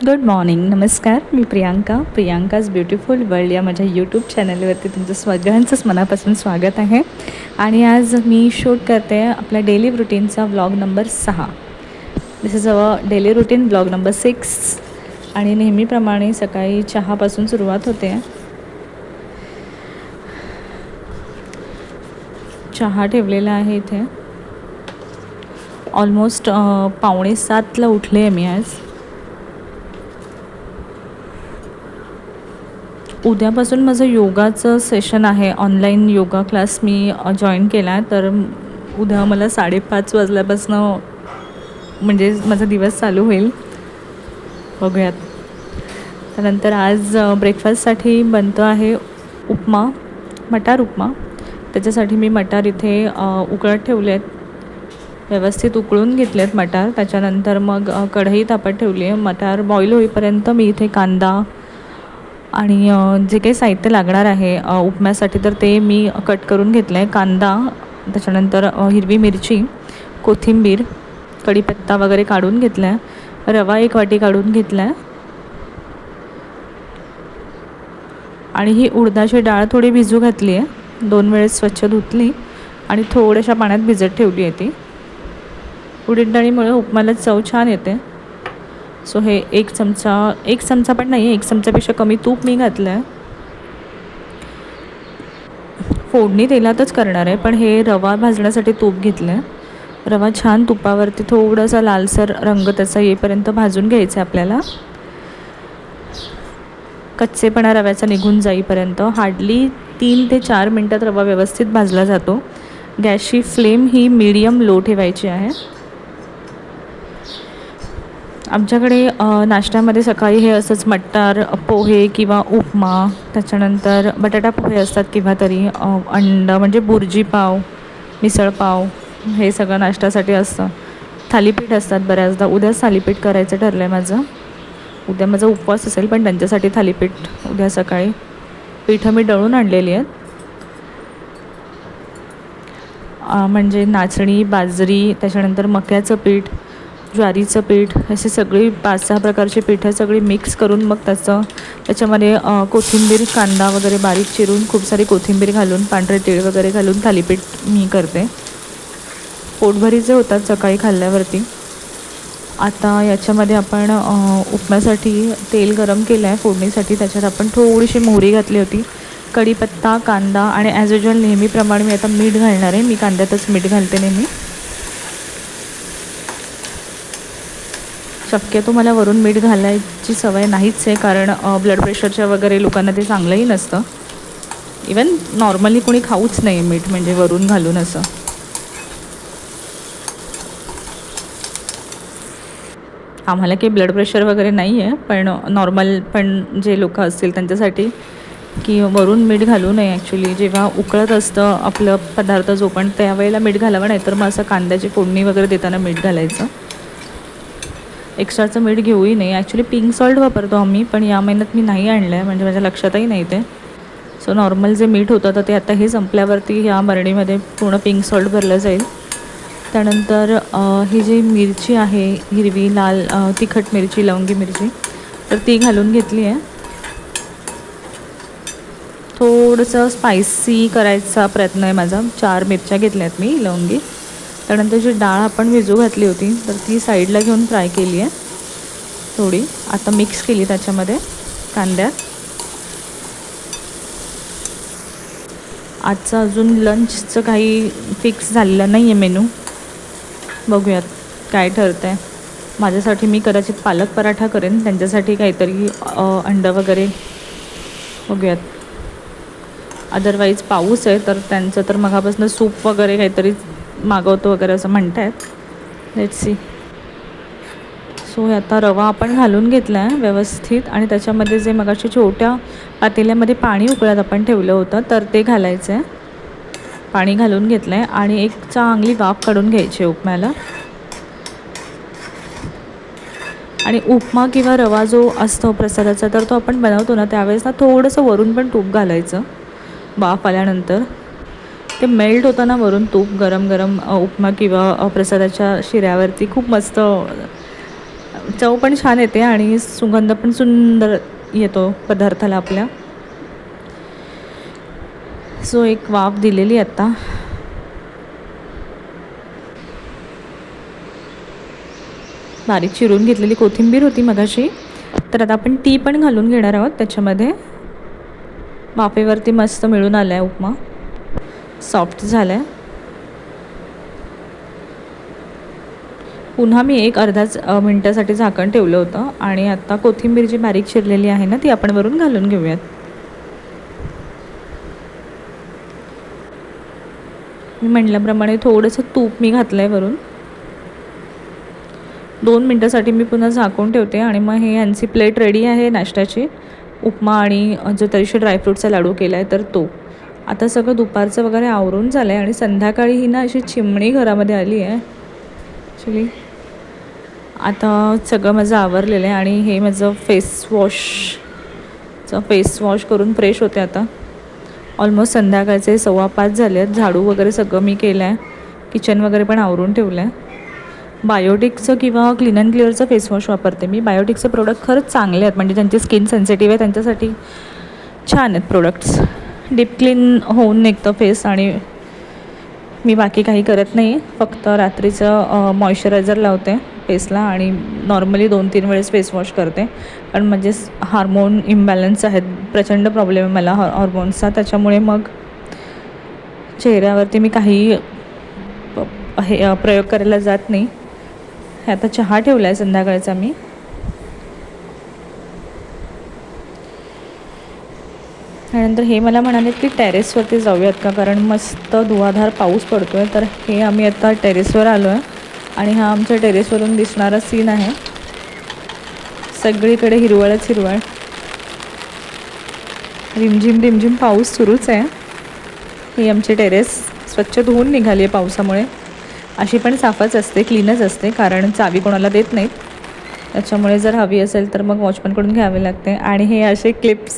Good morning. नमस्कार. मी Priyanka's beautiful world या माझ्या यूट्यूब चॅनलवरती तुमचं सगळ्यांचंच मनापासून स्वागत आहे. आणि आज मी शूट करते आपल्या डेली रुटीनचा vlog number 6. This is our daily routine vlog number 6. आणि नेहमीप्रमाणे सकाळी चहापासून सुरुवात होते. चहा ठेवलेला आहे इथे. ऑलमोस्ट 6:45ला उठले आहे मी आज. उद्यापासून माझं योगाचं सेशन आहे. ऑनलाईन योगा क्लास मी जॉईन केला आहे. तर उद्या मला 5:30 वाजल्यापासून म्हणजे माझा दिवस चालू होईल. बघूयात. त्यानंतर आज ब्रेकफास्टसाठी बनतो आहे उपमा, मटार उपमा. त्याच्यासाठी मी मटार इथे उकळत ठेवले आहेत. व्यवस्थित उकळून घेतले आहेत मटार. त्याच्यानंतर मग कढई तापत ठेवली आहे. मटार बॉईल होईपर्यंत मी इथे कांदा आणि जे काही साहित्य लागणार आहे उपम्यासाठी तर ते मी कट करून घेतलं आहे. कांदा, त्याच्यानंतर हिरवी मिरची, कोथिंबीर, कढीपत्ता वगैरे काढून घेतला आहे. रवा 1 वाटी काढून घेतला आहे. आणि ही उडदाची डाळ थोडी भिजू घातली आहे. 2 वेळेस स्वच्छ धुतली आणि थोड्याशा पाण्यात भिजत ठेवली आहे ती. उडीद डाळीमुळे उपमाला चव छान येते. सो हे 1 चमचा पण नाही आहे, 1 चमचापेक्षा कमी तूप मी घातलं आहे. फोडणी तेलातच करणार आहे, पण हे रवा भाजण्यासाठी तूप घेतलं आहे. रवा छान तुपावरती थोडासा लालसर रंग त्याचा येईपर्यंत भाजून घ्यायचा आहे आपल्याला. कच्चेपणा रव्याचा निघून जाईपर्यंत हार्डली 3 ते 4 मिनटात रवा व्यवस्थित भाजला जातो. गॅसची फ्लेम ही मीडियम लो ठेवायची आहे. आमच्याकडे नाश्त्यामध्ये सकाळी हे असंच मटार पोहे किंवा उपमा, त्याच्यानंतर बटाटा पोहे असतात किंवा तरी अंडा म्हणजे बुर्जी पाव, मिसळ पाव, हे सगळं नाश्त्यासाठी असतं. थालीपीठ असतात बऱ्याचदा. उद्याच थालीपीठ करायचं ठरलं आहे माझं. उद्या माझा उपवास असेल, पण त्यांच्यासाठी थालीपीठ उद्या सकाळी. पिठं मी दळून आणलेली आहेत. म्हणजे नाचणी, बाजरी, त्याच्यानंतर मक्याचं पीठ, ज्वारीचं पीठ, असे सगळी 5-6 प्रकारची पीठं सगळी मिक्स करून मग त्याच्यामध्ये कोथिंबीर, कांदा वगैरे बारीक चिरून, खूप सारी कोथिंबीर घालून, पांढरे तीळ वगैरे घालून थालीपीठ मी करते. पोटभरीचे होतात सकाळी खाल्ल्यावरती. आता याच्यामध्ये आपण उपम्यासाठी तेल गरम केलं आहे फोडणीसाठी. त्याच्यात आपण थोडीशी मोहरी घातली होती, कढीपत्ता, कांदा आणि ॲज युजल नेहमीप्रमाणे मी आता मीठ घालणार आहे. मी कांद्यातच मीठ घालते नेहमी. शक्यतो मला वरून मीठ घालायची सवय नाहीच आहे, कारण ब्लड प्रेशरच्या वगैरे लोकांना ते चांगलंही नसतं. इवन नॉर्मली कोणी खाऊच नाही मीठ म्हणजे वरून घालून असं. आम्हाला काही ब्लड प्रेशर वगैरे नाही आहे, पण नॉर्मल पण जे लोक असतील त्यांच्यासाठी की वरून मीठ घालू नये. ॲक्च्युली जेव्हा उकळत असतं आपलं पदार्थ जो पण त्यावेळेला मीठ घालावं, नाही तर मग असं कांद्याची फोडणी वगैरे देताना मीठ घालायचं. एक्स्ट्राचं मीठ घेऊही नाही. ॲक्च्युली पिंक सॉल्ट वापरतो आम्ही, पण या महिन्यात मी नाही आणलं आहे, म्हणजे माझ्या लक्षातही नाही ते. सो नॉर्मल जे मीठ होतं तर ते आता हे संपल्यावरती ह्या बरणीमध्ये पूर्ण पिंक सॉल्ट भरलं जाईल. त्यानंतर ही जी मिरची आहे हिरवी लाल तिखट मिरची, लवंगी मिरची, तर ती घालून घेतली आहे. थोडंसं स्पायसी करायचा प्रयत्न आहे माझा. 4 मिरच्या घेतल्या आहेत मी लवंगी. त्यानंतर जी डाळ आपण भिजू घातली होती तर ती साईडला घेऊन फ्राय केली आहे थोडी. आता मिक्स केली त्याच्यामध्ये कांद्यात. आजचं अजून लंचचं काही फिक्स झालेलं नाही आहे मेनू. बघूयात काय ठरतं आहे. माझ्यासाठी मी कदाचित पालक पराठा करेन, त्यांच्यासाठी काहीतरी अंडं वगैरे बघूयात. अदरवाईज पाऊस आहे तर त्यांचं तर मगापासून सूप वगैरे काहीतरी मागवतो वगैरे असं म्हणत आहेत. Let's see. सो आता रवा आपण घालून घेतला आहे व्यवस्थित, आणि त्याच्यामध्ये जे मगाशी छोट्या पातेल्यामध्ये पाणी उकळत आपण ठेवलं होतं तर ते घालायचं आहे. पाणी घालून घेतलं आहे आणि एक चांगली वाफ काढून घ्यायची उपम्याला. आणि उपमा किंवा रवा जो असतो प्रसादाचा तर तो आपण बनवतो ना त्यावेळेस ना थोडंसं वरून पण तूप घालायचं. वाफ आल्यानंतर ते मेल्ट होतं ना वरून तूप गरम गरम उपमा किंवा प्रसादाच्या शिऱ्यावरती, खूप मस्त चव पण छान येते आणि सुगंध पण सुंदर येतो पदार्थाला आपल्या. सो एक वाफ दिलेली आता. बारीक चिरून घेतलेली कोथिंबीर होती मगाशी, तर आता आपण ती पण घालून घेणार आहोत त्याच्यामध्ये. वाफेवरती मस्त मिळून आला आहे उपमा, सॉफ्ट झाला आहे. पुन्हा मी एक अर्धाच मिनटासाठी झाकण ठेवलं होतं आणि आता कोथिंबीर जी बारीक चिरलेली आहे ना ती आपण वरून घालून घेऊयात. मी म्हटल्याप्रमाणे थोडंसं तूप मी घातलं आहे वरून. 2 मिनटासाठी मी पुन्हा झाकून ठेवते आणि मग हे यांची प्लेट रेडी आहे नाश्त्याची. उपमा आणि जो तरीशी ड्रायफ्रूटचा लाडू केला आहे तर तो. आता सगळं दुपारचं वगैरे आवरून झालं आहे आणि संध्याकाळी ही ना अशी चिमणी घरामध्ये आली आहे ॲक्च्युली. आता सगळं माझं आवरलेलं आहे आणि हे माझं फेस वॉश करून फ्रेश होते आता. ऑलमोस्ट संध्याकाळचे 4:15 झाले आहेत. झाडू वगैरे सगळं मी केलं आहे, किचन वगैरे पण आवरून ठेवलं आहे. बायोटिकचं किंवा क्लीन अँड क्लिअरचं फेसवॉश वापरते मी. बायोटिकचे प्रोडक्ट खरंच चांगले आहेत, म्हणजे ज्यांची स्किन सेन्सिटिव्ह आहे त्यांच्यासाठी छान आहेत प्रोडक्ट्स. डीप क्लीन होऊन निघतं फेस आणि मी बाकी काही करत नाही. फक्त रात्रीचं मॉइश्चरायझर लावते फेसला आणि नॉर्मली 2-3 वेळेस फेसवॉश करते. कारण म्हणजे हार्मोन इम्बॅलन्स आहेत, प्रचंड प्रॉब्लेम आहे मला हॉर्मोन्सचा. त्याच्यामुळे मग चेहऱ्यावरती मी काही प्रयोग करायला जात नाही. हे आता चहा ठेवला आहे संध्याकाळचा मी. त्यानंतर हे मला म्हणाले की टेरेसवरती जाऊयात का, कारण मस्त धुवाधार पाऊस पडतो आहे. तर हे आम्ही आता टेरेसवर आलो आहे आणि हा आमच्या टेरेसवरून दिसणारा सीन आहे. सगळीकडे हिरवळच हिरवळ, रिमझिम पाऊस सुरूच आहे. ही आमची टेरेस स्वच्छ धुवून निघाली आहे पावसामुळे. अशी पण साफच असते, क्लीनच असते, कारण चावी कोणाला देत नाहीत. त्याच्यामुळे जर हवी असेल तर मग वॉचमॅनकडून घ्यावे लागते. आणि हे असे क्लिप्स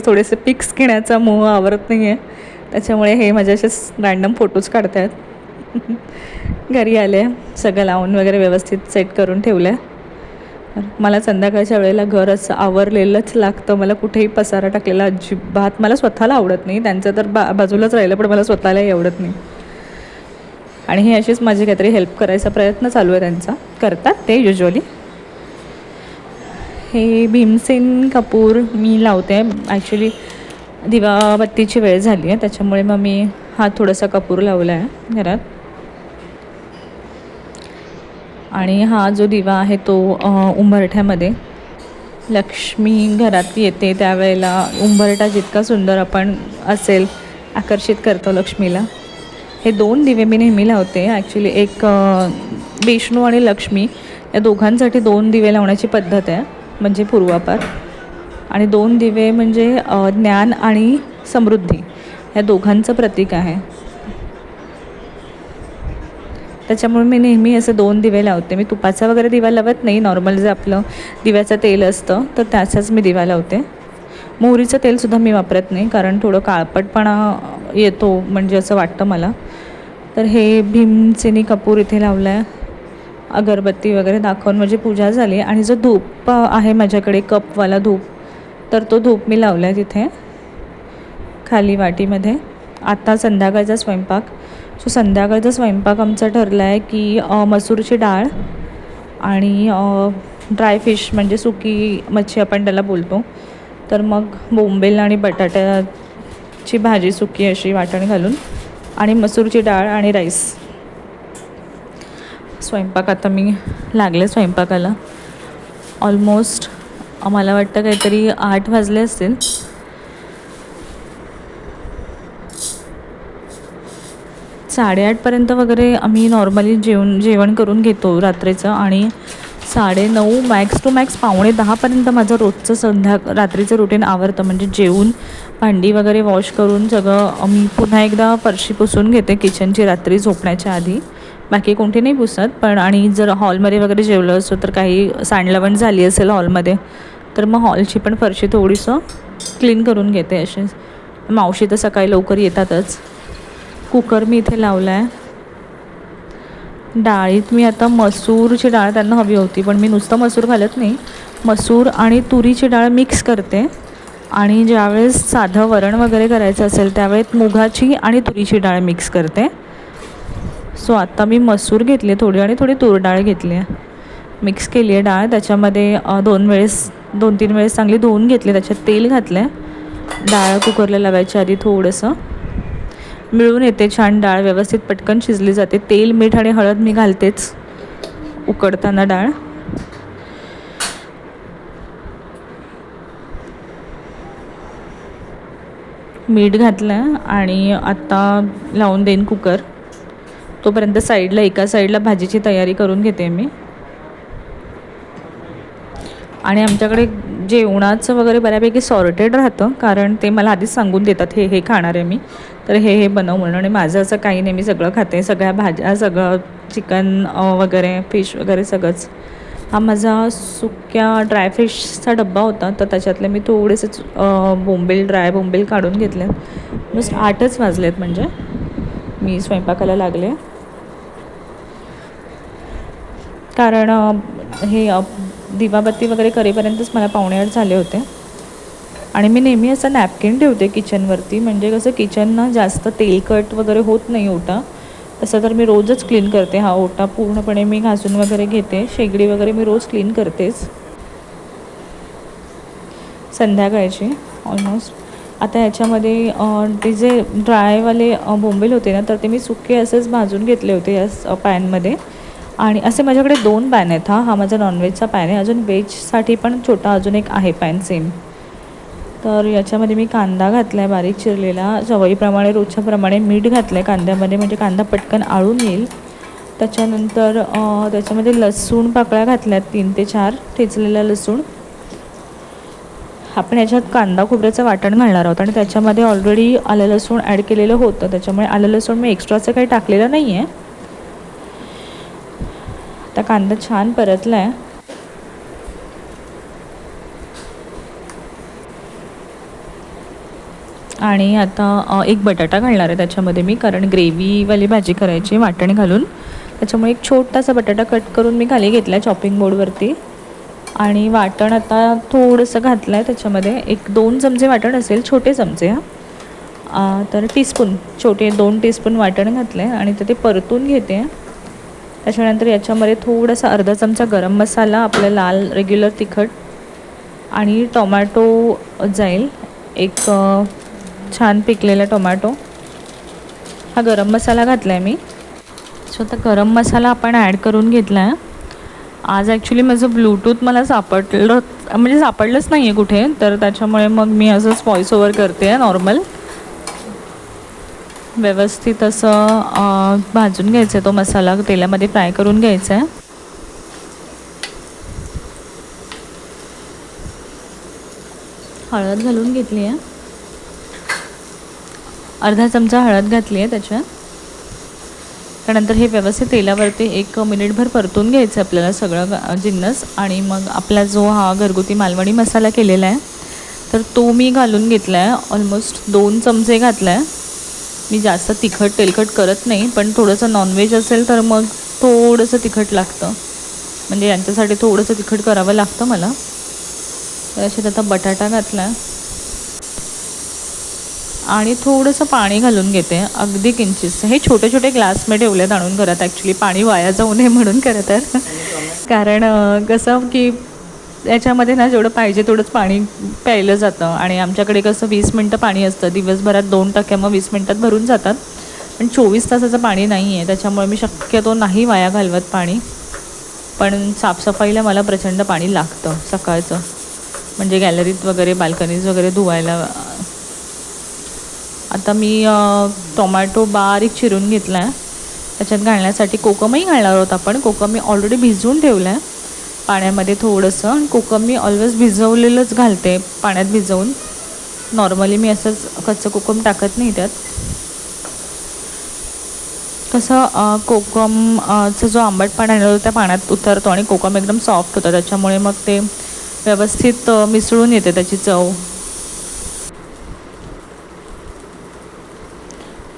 थोडेसे पिक्स घेण्याचा मोह आवरत नाही आहे, त्याच्यामुळे हे माझे असे रँडम फोटोज काढत आहेत. घरी आले, सगळं लावून वगैरे व्यवस्थित सेट करून ठेवलं आहे. मला संध्याकाळच्या वेळेला घर असं आवरलेलंच लागतं. मला कुठेही पसारा टाकलेला अजिबात मला स्वतःला आवडत नाही. त्यांचं तर बाजूलाच राहिलं, पण मला स्वतःलाही आवडत नाही. आणि हे अशीच माझी काहीतरी हेल्प करायचा प्रयत्न चालू आहे त्यांचा, करतात ते युजली. हे भीमसेन कपूर मी लावते. ॲक्च्युली दिवाबत्तीची वेळ झाली आहे, त्याच्यामुळे मग मी हा थोडासा कपूर लावला आहे घरात. आणि हा जो दिवा आहे तो उंबरठ्यामध्ये लक्ष्मी घरात येते त्यावेळेला उंबरठा जितका सुंदर आपण असेल आकर्षित करतो लक्ष्मीला. हे 2 दिवे मी नेहमी लावते. ॲक्च्युली एक विष्णू आणि लक्ष्मी या दोघांसाठी 2 दिवे लावण्याची पद्धत आहे, म्हणजे पूर्वापार. आणि 2 दिवे म्हणजे ज्ञान आणि समृद्धी या दोघांचं प्रतीक आहे. त्याच्यामुळे मी नेहमी असे 2 दिवे लावते. मी तुपाचा वगैरे दिवा लावत नाही, नॉर्मल जे आपलं दिव्याचं तेल असतं तर त्याचाच मी दिवा लावते. मोहरीचं तेलसुद्धा मी वापरत नाही, कारण थोडं काळपटपणा येतो म्हणजे असं वाटतं मला. तर हे भीमसेनी कपूर इथे लावला आहे. अगरबत्ती वगैरे दाखवून म्हणजे पूजा झाली. आणि जो धूप आहे माझ्याकडे कपवाला धूप, तर तो धूप मी लावला आहे तिथे खाली वाटीमध्ये. आता संध्याकाळचा स्वयंपाक. संध्याकाळचा स्वयंपाक आमचा ठरला आहे की मसूरची डाळ आणि ड्रायफिश म्हणजे सुकी मच्छी आपण त्याला बोलतो, तर मग बोंबील आणि बटाट्याची भाजी सुकी अशी वाटण घालून आणि मसूरची डाळ आणि राईस. स्वयंपाक आता मी लागले स्वयंपाकाला. ऑलमोस्ट मला वाटतं काहीतरी 8 वाजले असतील. साडेआठपर्यंत वगैरे आम्ही नॉर्मली जेवण करून घेतो रात्रीचं. आणि 9:30 मॅक्स टू मॅक्स 9:45पर्यंत माझं रोजचं रात्रीचं रुटीन आवरतं. म्हणजे जेवून भांडी वगैरे वॉश करून सगळं मी पुन्हा एकदा फरशी पुसून घेते किचनची रात्री झोपण्याच्या आधी. बाकी कोणती नाही पुसत. पण आणि जर हॉलमध्ये वगैरे जेवलं असतो तर काही सांडलवण झाली असेल हॉलमध्ये तर मग हॉलची पण फरशी थोडीसं क्लीन करून घेते. असे मावशी तर सकाळी लवकर येतातच. कुकर मी इथे लावला आहे डाळीत मी आता मसूरची डाळ त्यांना हवी होती, पण मी नुसतं मसूर घालत नाही, मसूर आणि तुरीची डाळ मिक्स करते. आणि ज्यावेळेस साधं वरण वगैरे करायचं असेल त्यावेळेस मुगाची आणि तुरीची डाळ मिक्स करते. सो आत्ता मी मसूर घेतली थोडी आणि थोडी तूर डाळ घेतली आहे, मिक्स केली आहे डाळ. त्याच्यामध्ये 2-3 वेळेस चांगली धुवून घेतली, त्याच्यात तेल घातलं आहे. डाळ कुकरला लावायच्या आधी थोडंसं मिळून येते छान डाळ, व्यवस्थित पटकन शिजली जाते. तेल, मीठ आणि हळद मी घालतेच उकडताना डाळ. मीठ घातलं आणि आत्ता लावून देईन कुकर. तोपर्यंत एका साईडला भाजीची तयारी करून घेते मी. आणि आमच्याकडे जेवणाचं वगैरे बऱ्यापैकी सॉर्टेड राहतं, कारण ते मला आधीच सांगून देतात हे खाणार आहे मी, तर हे बनव म्हणून. आणि माझं असं काही नाही, मी सगळं खाते, सगळ्या भाज्या, सगळं चिकन वगैरे, फिश वगैरे सगळंच. हा माझा सुक्या ड्रायफिशचा डब्बा होता, तर त्याच्यातले मी थोडेसे ड्राय बोंबील काढून घेतले. जस्ट 8च वाजलेत म्हणजे मी स्वयंपाकाला लागले. कारण हे दिवाबत्ती वगैरे करेपर्यंतच मला 7:45 झाले होते. आणि मी नेहमी असं नॅपकिन ठेवते किचनवरती, म्हणजे कसं किचन जास्त तेलकट वगैरे होत नाही ओटा. तसं तर मी रोजच क्लीन करते. हा ओटा पूर्णपणे मी घासून वगैरे घेते. शेगडी वगैरे मी रोज क्लीन करतेच संध्याकाळची ऑलमोस्ट. आता ह्याच्यामध्ये ते जे ड्रायवाले बोंबील होते ना, तर ते मी सुके असेच भाजून घेतले होते या पॅनमध्ये. आणि असे माझ्याकडे 2 पॅन आहेत. हा माझा नॉनव्हेजचा पॅन आहे. अजून व्हेजसाठी पण छोटा अजून एक आहे पॅन सेम. तर याच्यामध्ये मी कांदा घातला आहे बारीक चिरलेला, सवयीप्रमाणे रोजच्याप्रमाणे मीठ घातलं आहे कांद्यामध्ये, म्हणजे कांदा पटकन आळून येईल. त्याच्यानंतर त्याच्यामध्ये लसूण पाकळ्या घातल्या आहेत, 3 ते 4 ठेचलेला लसूण. आपण याच्यात कांदा खोबऱ्याचं वाटण घालणार आहोत आणि त्याच्यामध्ये ऑलरेडी आलं लसूण ॲड केलेलं होतं, त्याच्यामुळे आलं लसूण मी एक्स्ट्राचं काही टाकलेलं नाही आहे. आता कांदा छान परतला आहे. आणि आता एक बटाटा घालणार आहे त्याच्यामध्ये मी, कारण ग्रेव्हीवाली भाजी करायची वाटण घालून. त्याच्यामुळे एक छोटासा बटाटा कट करून मी खाली घेतला आहे चॉपिंग बोर्डवरती. आणि वाटण आता थोडंसं घातलं आहे त्याच्यामध्ये, 1-2 चमचे वाटण असेल, छोटे चमचे. तर छोटे 2 टीस्पून वाटण घातलं आहे आणि ते परतून घेते. त्याच्यानंतर याच्यामध्ये थोडासा अर्धा चमचा गरम मसाला, आपलं लाल रेग्युलर तिखट आणि टोमॅटो जाईल, एक छान पिकलेला टोमॅटो. हा गरम मसाला घातला आहे मी. सो आता गरम मसाला आपण ॲड करून घेतला आहे. आज ॲक्च्युली माझं ब्लूटूथ मला सापडलंच नाही आहे कुठे, तर त्याच्यामुळे मग मी असंच व्हॉईस ओव्हर करते आहे नॉर्मल. व्यवस्थित असं भाजून घ्यायचं आहे तो मसाला, तेलामध्ये फ्राय करून घ्यायचा आहे. हळद घालून घेतली आहे, अर्धा चमचा हळद घातली आहे त्याच्यात. त्यानंतर हे व्यवस्थित तेलावरती 1 मिनिटभर परतून घ्यायचं आहे आपल्याला सगळं जिन्नस. आणि मग आपला जो हा घरगुती मालवणी मसाला केलेला आहे, तर तो मी घालून घेतला आहे. ऑलमोस्ट 2 चमचे घातला आहे. मी जास्त तेलकट करत नाही, पण थोडंसं नॉनव्हेज असेल तर मग थोडंसं तिखट लागतं, म्हणजे यांच्यासाठी थोडंसं तिखट करावं लागतं मला. तर अशात आता बटाटा घातला आहे आणि थोडंसं पाणी घालून घेते, अगदी किंचित. हे छोटे छोटे ग्लास मी ठेवलेत आणून घरात, ॲक्च्युली पाणी वाया जाऊ नये म्हणून खरं तर. कारण कसं की याच्यामध्ये ना जेवढं पाहिजे तेवढंच पाणी प्यायलं जातं. आणि आमच्याकडे कसं 20 मिनटं पाणी असतं दिवसभरात, 2 टाक्या मग 20 मिनटात भरून जातात. पण 24 तासाचं पाणी नाही आहे, त्याच्यामुळे मी शक्यतो नाही वाया घालवत पाणी. पण साफसफाईला मला प्रचंड पाणी लागतं सकाळचं, म्हणजे गॅलरीत वगैरे, बाल्कनीज वगैरे धुवायला. आता मी टोमॅटो बारीक चिरून घेतला आहे. त्याच्यात घालण्यासाठी कोकमही घालणार आहोत आपण. कोकम मी ऑलरेडी भिजवून ठेवलं आहे पाण्यामध्ये थोडंसं. आणि कोकम मी ऑलवेज भिजवलेलंच घालते पाण्यात भिजवून. नॉर्मली मी असंच कच्चं कोकम टाकत नाही त्यात. कसं कोकमचा जो आंबटपणा आहे त्या पाण्यात उतरतो आणि कोकम एकदम सॉफ्ट होतं, त्याच्यामुळे मग ते व्यवस्थित मिसळून येते त्याची चव.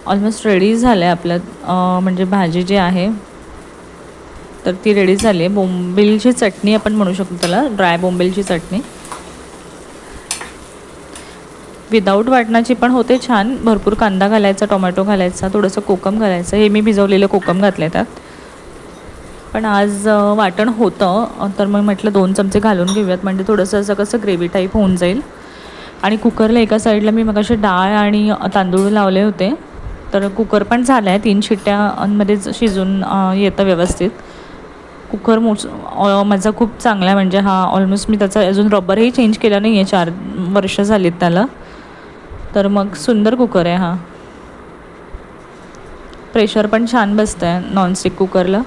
ऑलमोस्ट रेडी झालं आहे आपलं म्हणजे भाजी जी आहे तर ती रेडी झाली आहे. बोंबीलची चटणी आपण म्हणू शकतो त्याला, ड्राय बोंबीलची चटणी. विदाऊट वाटणाची पण होते छान. भरपूर कांदा घालायचा, टोमॅटो घालायचा, थोडंसं कोकम घालायचं. हे मी भिजवलेलं कोकम घातलं त्यात. पण आज वाटण होतं तर मग म्हटलं 2 चमचे घालून घेऊयात, म्हणजे थोडंसं असं कसं ग्रेव्ही टाईप होऊन जाईल. आणि कुकरला एका साईडला मी मगाशी डाळ आणि तांदूळ लावले होते. तर कुकर पण झाला आहे, 3 शिट्ट्यांमध्येच शिजून येतं व्यवस्थित. कुकर माझा खूप चांगला आहे, म्हणजे हा ऑलमोस्ट मी त्याचा अजून रबरही चेंज केला नाही आहे, 4 वर्ष झालीत त्याला. तर मग सुंदर कुकर आहे हा. प्रेशर पण छान बसतं आहे नॉनस्टिक कुकरला.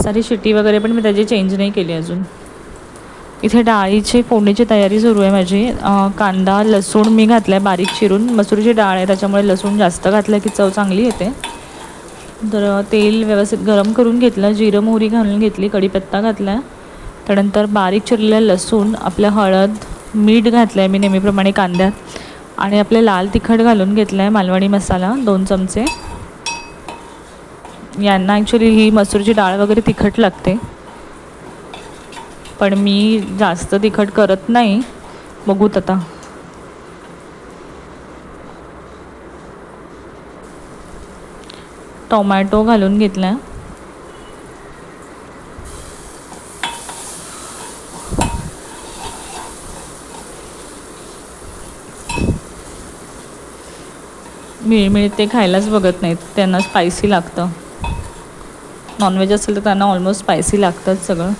सारी शिट्टी वगैरे पण मी त्याची चेंज नाही केली अजून. इथे डाळीची फोडणीची तयारी सुरू आहे माझी. कांदा लसूण मी घातला आहे बारीक चिरून. मसूरची डाळ आहे त्याच्यामुळे लसूण जास्त घातलं की चव चांगली येते. तर तेल व्यवस्थित गरम करून घेतलं, जिरं मोहरी घालून घेतली, कढीपत्ता घातला. त्यानंतर बारीक चिरलेलं लसूण, आपलं हळद, मीठ घातलं आहे मी नेहमीप्रमाणे कांद्यात, आणि आपले लाल तिखट घालून घेतलं आहे, मालवणी मसाला 2 चमचे. यांना ॲक्च्युली ही मसूरची डाळ वगैरे तिखट लागते, पण मी जास्त तिखट करत नाही. बघूत आता. टोमॅटो घालून घेतला. मिळमिळ ते खायलाच बघत नाहीत, त्यांना स्पायसी लागतं. नॉनव्हेज असेल तर त्यांना ऑलमोस्ट स्पायसी लागतंच सगळं.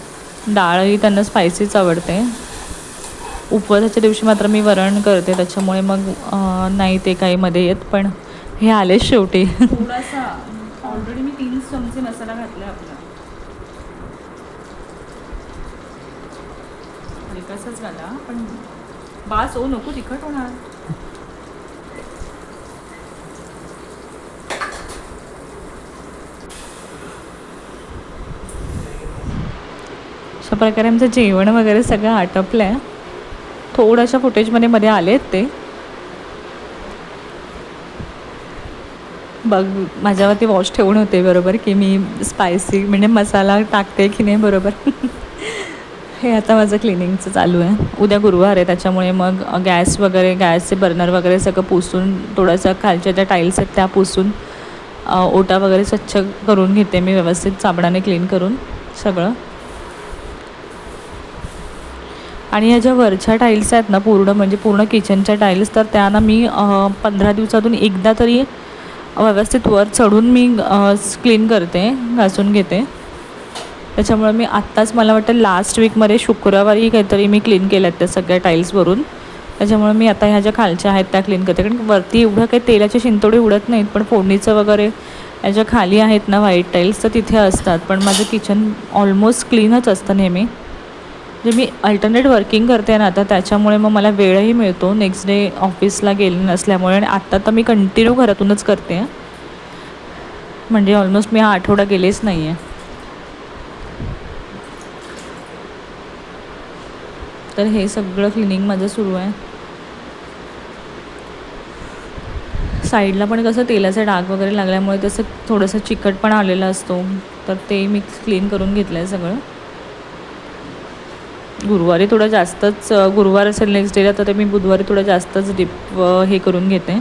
डाळही त्यांना स्पायसीच आवडते. उपवासाच्या दिवशी मात्र मी वरण करते, त्याच्यामुळे मग नाही ते काही मध्ये येत, पण हे आलेच शेवटी. थोडासा ऑलरेडी मी 3 चमचे मसाला घातला आपला, हलकासाच घाला, पण बास हो नको, तिखट होणार. अशा प्रकारे आमचं जेवण वगैरे सगळं आटपलं आहे. थोड्याशा फुटेजमध्ये मध्ये आले आहेत ते. बघ माझ्यावरती वॉच ठेवून होते बरोबर की मी स्पायसी म्हणजे मसाला टाकते की नाही बरोबर. हे आता माझं क्लिनिंगचं चालू आहे. उद्या गुरुवार आहे त्याच्यामुळे मग गॅस वगैरे, गॅसचे बर्नर वगैरे सगळं पुसून, थोडंसं खालच्या ज्या टाईल्स आहेत त्या पुसून, ओटा वगैरे स्वच्छ करून घेते मी व्यवस्थित साबणाने क्लीन करून सगळं. आणि ह्या ज्या वरच्या टाईल्स आहेत ना पूर्ण किचनच्या टाईल्स, तर त्या ना मी 15 दिवसातून एकदा तरी व्यवस्थित वर चढून मी क्लीन करते, घासून घेते. त्याच्यामुळे मी आत्ताच मला वाटतं लास्ट वीकमध्ये शुक्रवारी काहीतरी मी क्लीन केल्यात त्या सगळ्या टाईल्सवरून. त्याच्यामुळे मी आता ह्या ज्या खालच्या आहेत त्या क्लीन करते, कारण वरती एवढं काही तेलाचे शिंतोडे उडत नाहीत, पण फोडणीचं वगैरे ह्या ज्या खाली आहेत ना व्हाईट टाईल्स तर तिथे असतात. पण माझं किचन ऑलमोस्ट क्लीनच असतं नेहमी. म्हणजे मी अल्टरनेट वर्किंग करते ना आता, त्याच्यामुळे मग मला वेळही मिळतो नेक्स्ट डे ऑफिसला गेले नसल्यामुळे. आणि आत्ता तर मी कंटिन्यू घरातूनच करते, म्हणजे ऑलमोस्ट मी हा आठवडा गेलेच नाही आहे. तर हे सगळं क्लिनिंग माझं सुरू आहे. साईडला पण कसं तेलाचा डाग वगैरे लागल्यामुळे तसं थोडंसं चिकटपणा आलेला असतो, तर ते मी क्लीन करून घेतलं आहे सगळं. गुरुवारी थोडं जास्तच, गुरुवार असेल नेक्स्ट डेला तर ते मी बुधवारी थोडं जास्तच डीप हे करून घेते,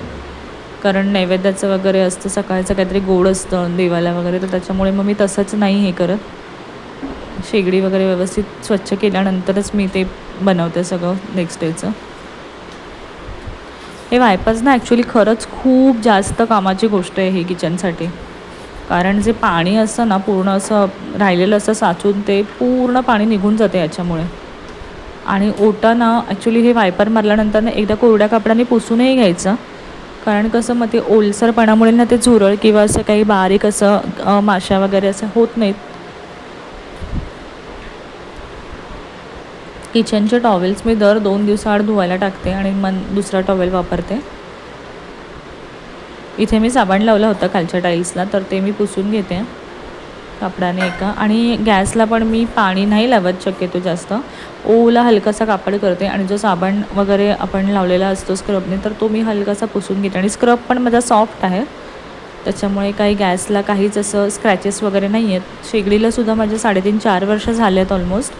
कारण नैवेद्याचं वगैरे असतं, सकाळचं काहीतरी गोड असतं देवाला वगैरे, तर त्याच्यामुळे मग मी तसंच नाही हे करत. शेगडी वगैरे व्यवस्थित स्वच्छ केल्यानंतरच मी ते बनवते सगळं नेक्स्ट डेचं. हे वायपर्स ना ॲक्च्युली खरंच खूप जास्त कामाची गोष्ट आहे ही किचनसाठी, कारण जे पाणी असतं ना पूर्ण असं राहिलेलं असं साचून, ते पूर्ण पाणी निघून जाते याच्यामुळे. आणि ओटा ना ॲक्च्युली हे वायपर मारल्यानंतर ना एकदा कोरड्या कापडाने पुसूनही घ्यायचं, कारण कसं मग ते ओलसरपणामुळे ना ते झुरळ किंवा असं काही बारीक असं माशा वगैरे असं होत नाहीत. किचनचे टॉवेल्स मी दर 2 दिवसाआड धुवायला टाकते आणि मग दुसरा टॉवेल वापरते. इथे मी साबण लावला होता खालच्या टाईल्सला, तर ते मी पुसून घेते कापडाने एका. आणि गॅसला पण मी पाणी नाही लावत शक्यतो जास्त, ओला हलकासा कापड करते, आणि जो साबण वगैरे आपण लावलेला असतो स्क्रबने तर तो मी हलकासा पुसून घेते. आणि स्क्रब पण माझा सॉफ्ट आहे, त्याच्यामुळे काही गॅसला काहीच असं स्क्रॅचेस वगैरे नाही आहेत. शेगडीलासुद्धा माझे 3.5-4 वर्ष झाले आहेत ऑलमोस्ट.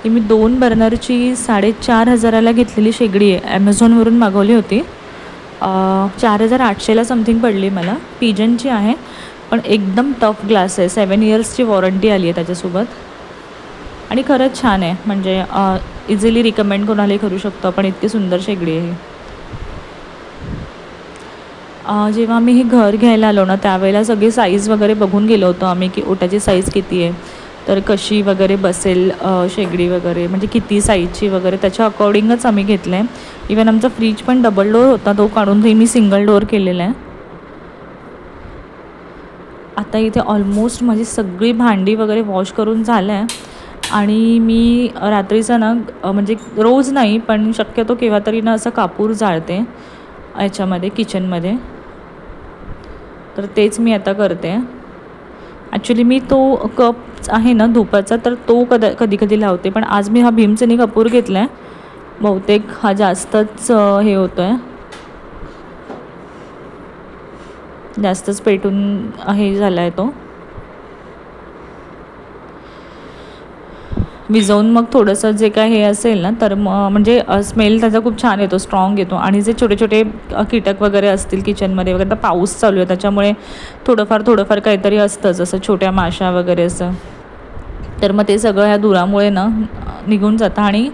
ही मी 2 बर्नरची 4,500ला घेतलेली शेगडी आहे. ॲमेझॉनवरून मागवली होती. 4,800ला समथिंग पडली मला. पिजनची आहे, पण एकदम टफ ग्लास आहे. 7 इयर्सची वॉरंटी आली आहे त्याच्यासोबत. आणि खरंच छान आहे, म्हणजे इझिली रिकमेंड कोणालाही करू शकतो आपण, इतकी सुंदर शेगडी आहे. जेव्हा आम्ही हे घर घ्यायला आलो ना, त्यावेळेला सगळी साईज वगैरे बघून गेलो होतो आम्ही, की ओट्याची साईज किती आहे, तर कशी वगैरे बसेल शेगडी वगैरे, म्हणजे किती साईजची वगैरे, त्याच्या अकॉर्डिंगच आम्ही घेतलं आहे. इवन आमचा फ्रीज पण डबल डोअर होता, तो काढून मी सिंगल डोअर केलेला आहे. आता इथे ऑलमोस्ट माझी सगळी भांडी वगैरे वॉश करून झालं आहे. आणि मी रात्रीचा ना म्हणजे रोज नाही, पण शक्यतो केव्हा तरी ना असं कापूर जाळते याच्यामध्ये, किचनमध्ये. तर तेच मी आता करते. ॲक्च्युली मी तो कप आहे ना धुपाचा, तर तो कधी कधी लावते, पण आज मी हा भीमसेनी कापूर घेतला आहे. बहुतेक हा जास्तच हे होतो आहे, जास्तच पेटून हे झाला आहे तो. विझवून मग थोडंसं जे काय हे असेल ना, तर म्हणजे स्मेल त्याचा खूप छान येतो, स्ट्रॉंग येतो. आणि जे छोटे छोटे कीटक वगैरे असतील किचनमध्ये वगैरे, तर पाऊस चालू आहे त्याच्यामुळे थोडंफार काहीतरी असतंच, असं छोट्या माशा वगैरे असं. तर मग ते सगळं ह्या धुरामुळे ना निघून जातं. आणि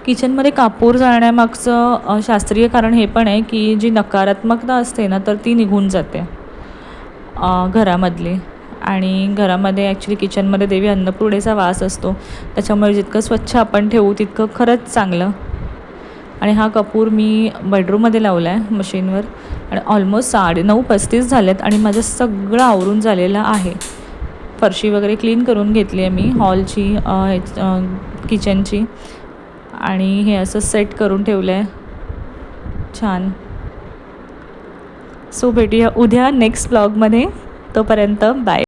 किचनमध्ये कापूर जाळण्यामागचं शास्त्रीय कारण हे पण आहे, की जी नकारात्मकता असते ना, तर ती निघून जाते घरामधली. आणि घरामध्ये ॲक्च्युली किचनमध्ये देवी अन्नपूर्णेचा वास असतो, त्याच्यामुळे जितकं स्वच्छ आपण ठेवू तितकं खरंच चांगलं. आणि हा कापूर मी बेडरूममध्ये लावला आहे मशीनवर, आणि ऑलमोस्ट 9:35 झालेत आणि माझं सगळं आवरून झालेलं आहे. फरशी वगैरे क्लीन करून घेतली आहे मी, हॉलची, किचनची, आणि हे असं सेट करून ठेवलं आहे छान. सो भेटूया उद्या नेक्स्ट ब्लॉगमध्ये. तोपर्यंत बाय.